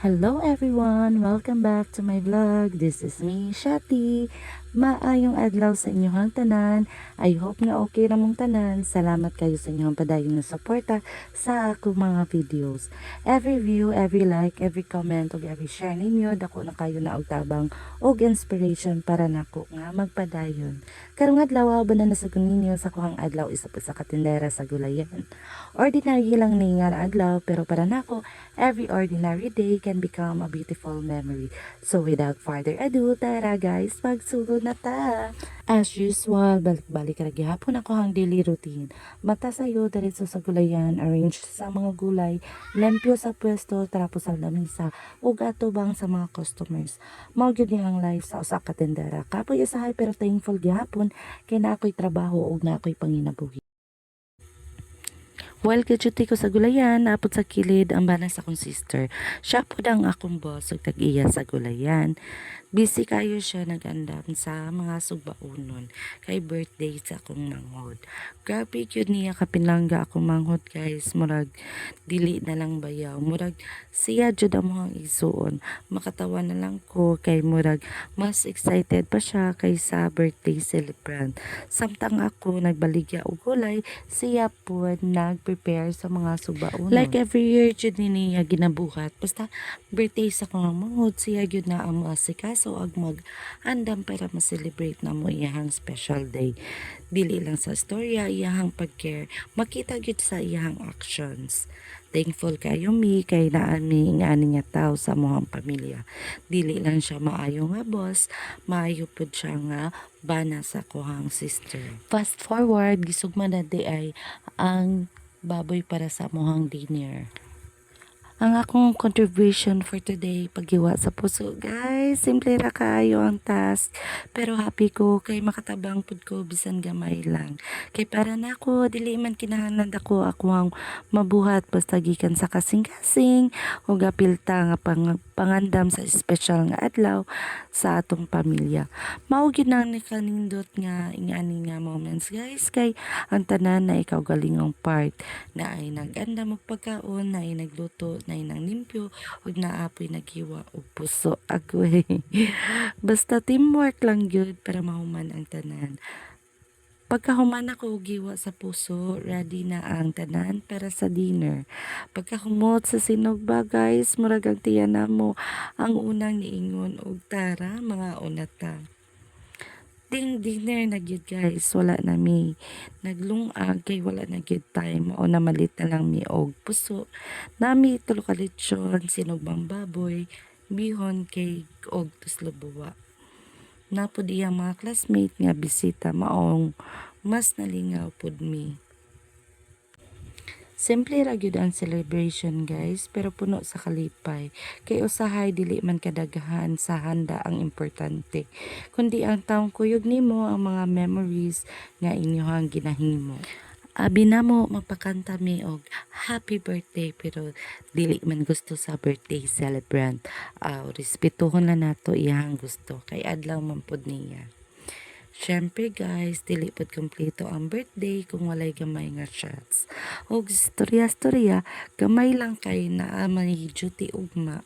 Hello everyone! Welcome back to my vlog. This is me, Shati. Maayong adlaw sa inyong tanan. I hope nga okay na mong tanan. Salamat kayo sa inyong padayon na suporta sa akong mga videos. Every view, every like, every comment, ug every share ninyo, dako na kayo na og tabang og inspiration para nako nga magpadayon. Karong adlaw ba na sa ninyo sa kuhang adlaw isa pa sa katindera sa gulayan. Ordinary lang ni nga adlaw pero para nako every ordinary day can become a beautiful memory. So without further ado, tara guys, pagsugod na ta. As usual, balik-balik ra gihapon ako ang daily routine. Mata sayo diretso sa gulayan, arrange sa mga gulay, lempyo sa pwesto, tapos sa lamisa, ug atubang sa mga customers. Mao gyud ni ang life sa usa ka tendera. Kapoy usahay pero thankful gihapon kay na ako'y trabaho ug na ako'y panginabuhi. While kadyuti ko sa gulayan, naapot sa kilid ang banang sa akong sister. Siya po ang akong boss ug tag-iya sa gulayan. Busy kayo siya nagandam sa mga sugbaunon kay birthday sa akong manghod. Grabe yun niya kapinlangga akong manghod guys. Murag dili na lang bayaw. Murag siya jud ang mga isuon. Makatawa na lang ko kay murag mas excited pa siya kaysa birthday celebrant. Samtang ako nagbaligya og gulay, siya po nag-prepare sa mga sugbaunon. Like every year jud ni niya ginabuhat. Basta birthday sa akong manghod, siya jud na ang asikaso ag mag-andam para ma-celebrate na mo iyahang special day. Dili lang sa storya iyahang pag-care, makita gyud sa iyahang actions. Thankful kayo mi kay naami nga ani nga tao sa mohang pamilya. Dili lang siya maayo nga boss, maayo pud siya nga bana sa kuhang sister. Fast forward, gisugma na di ay ang baboy para sa mohang dinner. Ang akong contribution for today, paghiwa sa puso. Guys, simple ra kaayo ang task. Pero happy ko kay makatabang pud ko bisan gamay lang. Kay para nako dili man kinahanglan ako ang mabuhat basta gikan sa kasing-kasing o gapilta nga pangandam sa special nga adlaw sa atong pamilya. Mao gyud nang kanindot nga ingani nga moments guys kay ang tanan na ikaw galingong part na ay nag-andam og pagkaon, na ay nagluto, na ay nanglimpyo, ug naapoy naghiwa og puso. Agoy. Basta teamwork lang gyud para mahuman ang tanan. Pagkahuman ako og giwa sa puso, ready na ang tanan para sa dinner. Pagkahumot sa sinugba guys, murag ang tiyan namo ang unang niingon og tara mga unata. Ding dinner na gyud guys, wala na mi naglungag kay wala na gyud time o namalit na lang mi og puso. Nami tulo ka lechon, sinugbang baboy, bihon, cake og tuslobuwa. Napod iyang mga classmate nga bisita maong mas nalingaw pud mi. Simple ra gyud ang celebration guys, pero puno sa kalipay. Kay usahay dili man kadaghan sa handa ang importante, kundi ang taong kuyog nimo ang mga memories nga inyohang ginahimo. Abi na mo magpakanta mi og happy birthday pero dili man gusto sa birthday celebrant. Respetuhon na nato iyang gusto kay adlaw man pud niya. Siyempre guys, dili pod kompleto ang birthday kung walay gamay nga shots. Og storya-storya, gamay lang kay naa may duty ugma.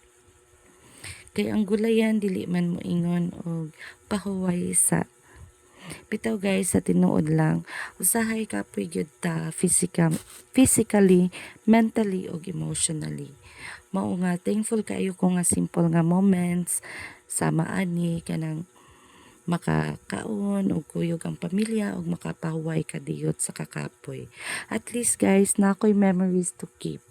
Kay ang gulayan dili man mo ingon og pahuway sa bitaw guys sa tinuod lang, usahay kapoy gyud ta physically, mentally ug emotionally. Mao nga thankful kayo ko nga simple nga moments sama ani kanang makakaon og kuyog ang pamilya og makapahuway kadiyot sa kakapoy. At least guys, na ako'y memories to keep.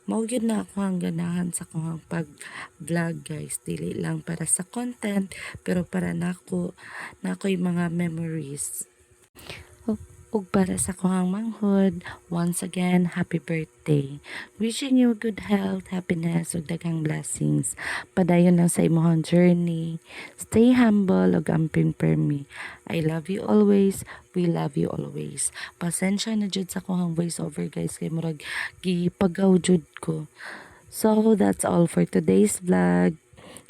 Mao gyud na ako ang ganahan sa akong pag-vlog guys. Dili lang para sa content, pero para nako na ako'y mga memories. Ug para sa kuhang manghod, once again, happy birthday. Wishing you good health, happiness, ug daghang blessings. Padayon lang sa imong journey. Stay humble ug amping permi. I love you always. We love you always. Pasensya na jud sa kuhang voice over guys kay murag gipagaw jud ko. So that's all for today's vlog.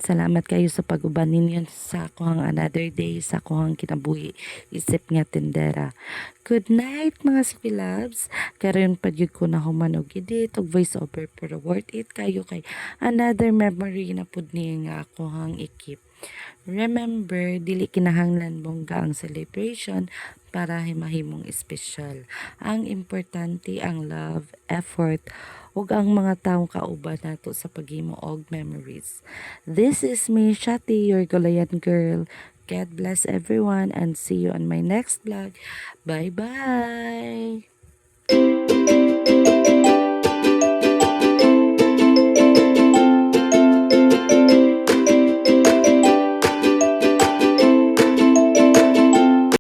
Salamat kayo sa pag-uban ninyo sa akong another day sa akong kinabuhi isip nga tindera. Good night mga sweet loves. Karon pa gyud ko na humanog edit og voice over pero worth it kayo kay another memory na pud ni nga akong ikip. Remember, dili kinahanglan bongga ang celebration para mahimong espesyal. Ang importante ang love, effort, ug ang mga taong kauban nato sa paghimo og memories. This is me, Shati, your Golayan girl. God bless everyone and see you on my next vlog. Bye-bye!